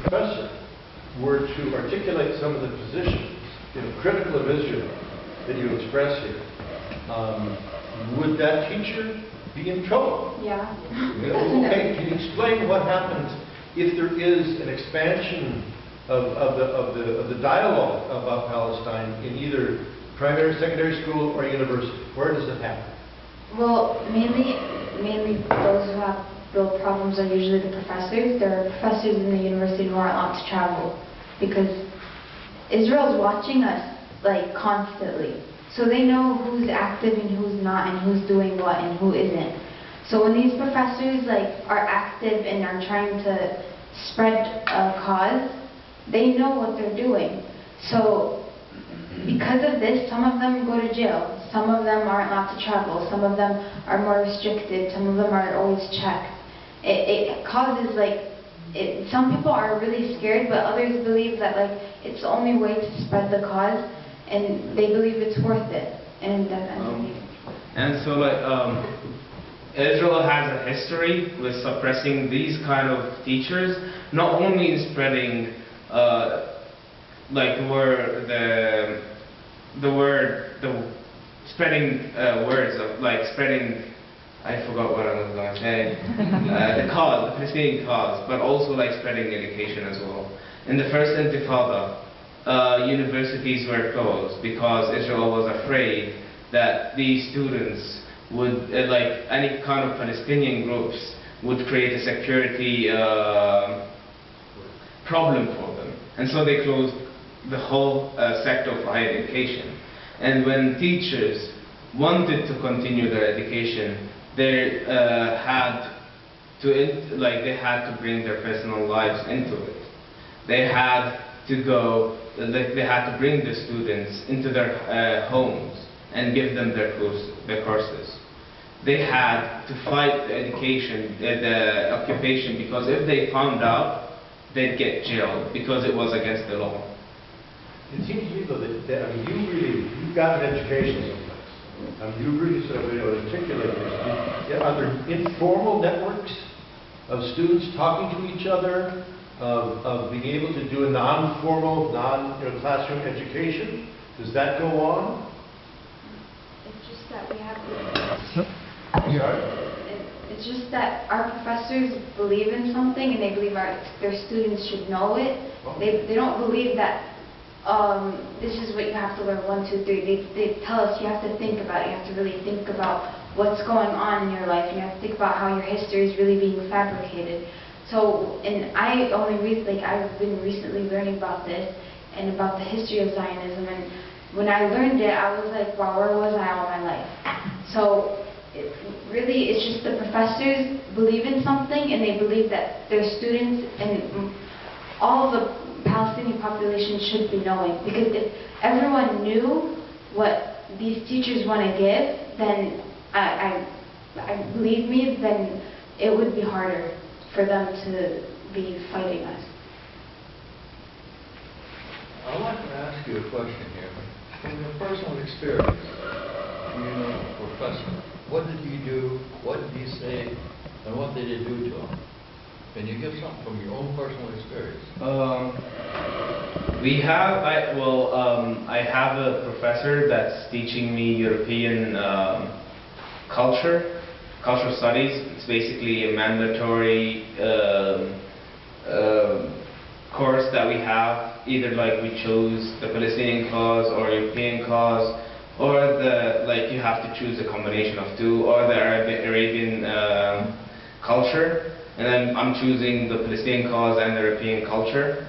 professor were to articulate some of the positions, critical of Israel that you express here, would that teacher be in trouble? Yeah. Okay, can you explain what happens if there is an expansion of the dialogue about Palestine in either primary, secondary school or university? Where does it happen? Well, mainly those who have real problems are usually the professors. There are professors in the university who aren't allowed to travel because Israel's watching us like constantly. So they know who's active and who's not and who's doing what and who isn't. So when these professors are active and are trying to spread a cause, they know what they're doing. So because of this, some of them go to jail. Some of them aren't allowed to travel. Some of them are more restricted. Some of them are always checked. It causes some people are really scared, but others believe that it's the only way to spread the cause, and they believe it's worth it. And Israel has a history with suppressing these kind of teachers, not only in spreading I forgot what I was going to say, the Palestinian cause, but also spreading education as well. In the first Intifada, universities were closed because Israel was afraid that these students would, any kind of Palestinian groups, would create a security problem for them. And so they closed the whole sector of higher education. And when teachers wanted to continue their education, they had to bring their personal lives into it. They had to bring the students into their homes and give them their courses. They had to fight the education, the occupation, because if they found out, they'd get jailed because it was against the law. It seems to me though that you've got an education someplace. You really sort of articulate this. Are there informal networks of students talking to each other, of being able to do a non-formal, non-classroom education? Does that go on? It's just that we have It's just that our professors believe in something and they believe their students should know it. They don't believe that this is what you have to learn, 1, 2, 3. They tell us you have to think about it. You have to really think about what's going on in your life. You have to think about how your history is really being fabricated. So, and I've been recently learning about this and about the history of Zionism. And when I learned it, I was like, wow, where was I all my life? So, it's just the professors believe in something and they believe that their students and all of the Palestinian population should be knowing. Because if everyone knew what these teachers want to give, then I believe me, then it would be harder for them to be fighting us. I'd like to ask you a question here. From your personal experience, professor, what did he do, what did he say, and what did it do to him? Can you give something from your own personal experience? I have a professor that's teaching me European cultural studies. It's basically a mandatory course that we have. Either we chose the Palestinian cause or European cause, or you have to choose a combination of two, or the Arabian culture. And then I'm choosing the Palestinian cause and the European culture.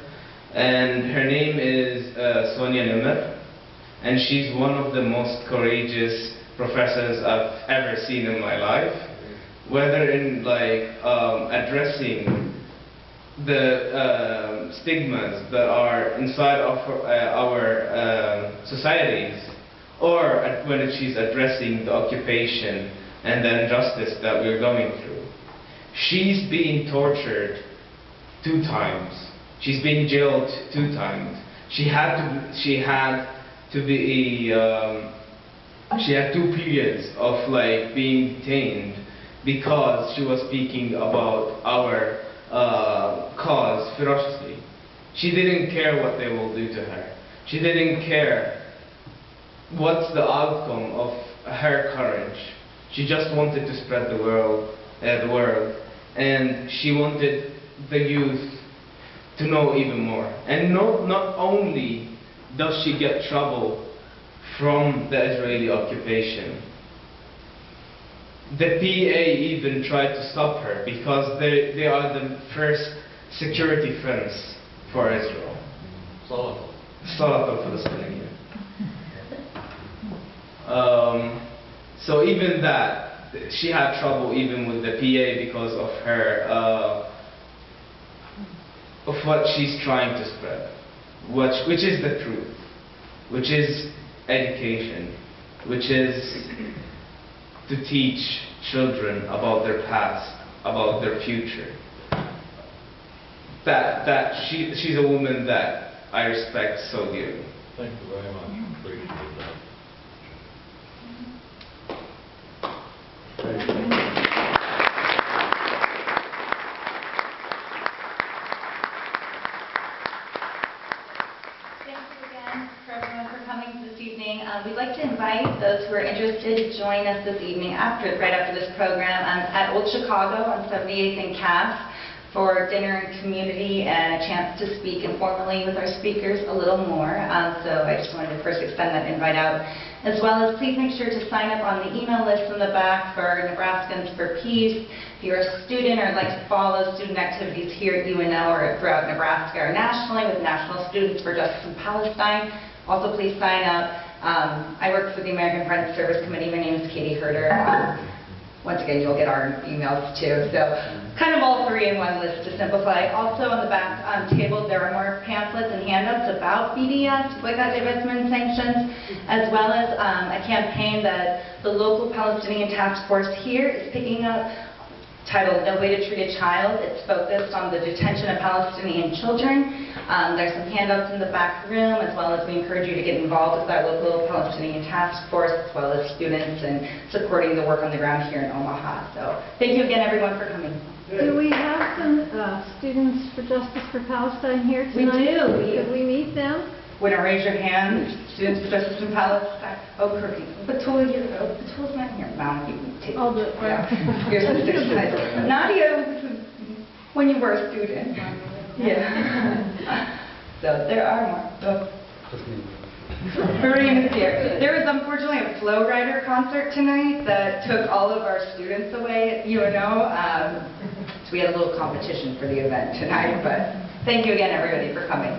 And her name is Sonia Nimmer, and she's one of the most courageous professors I've ever seen in my life. Whether in addressing the stigmas that are inside of our societies, or when she's addressing the occupation and the injustice that we're going through. She's being tortured 2 times. She's been jailed 2 times. She had 2 periods of being detained because she was speaking about our cause ferociously. She didn't care what they will do to her. She didn't care what's the outcome of her courage. She just wanted to spread the word, and she wanted the youth to know even more. And not only does she get trouble from the Israeli occupation, the PA even tried to stop her because they are the first security fence for Israel. Salat al-Palestinian. So even that, she had trouble even with the PA because of her, of what she's trying to spread, which is the truth, which is education, which is to teach children about their past, about their future. She's a woman that I respect so dearly. Thank you very much. Appreciate that. Thank you again for everyone for coming this evening. We'd like to invite those who are interested to join us this evening right after this program at Old Chicago on 78th and Cass for dinner and community and a chance to speak informally with our speakers a little more. So I just wanted to first extend that invite out. As well as please make sure to sign up on the email list in the back for Nebraskans for Peace. If you're a student or would like to follow student activities here at UNO or throughout Nebraska or nationally with National Students for Justice in Palestine, also please sign up. I work for the American Friends Service Committee. My name is Katie Herder. Once again, you'll get our emails too. So kind of all three in one list to simplify. Also on the back table, there are more pamphlets and handouts about BDS, boycott, divestment, and sanctions, as well as a campaign that the local Palestinian task force here is picking up titled No Way to Treat a Child. It's focused on the detention of Palestinian children. There's some handouts in the back room, as well as we encourage you to get involved with our local Palestinian task force, as well as students and supporting the work on the ground here in Omaha. So thank you again, everyone, for coming. Do we have some Students for Justice for Palestine here We tonight? do. Could we meet them? Want to raise your hand, Students for Justice in Palestine? Oh, Kirky. Batula's not here. No, you can take I'll do it. Yeah. Your sister's nice. Nadia, when you were a student. Yeah. So there are more. Marine is here. There was unfortunately a Flow Rider concert tonight that took all of our students away at UNO. So we had a little competition for the event tonight, but thank you again, everybody, for coming.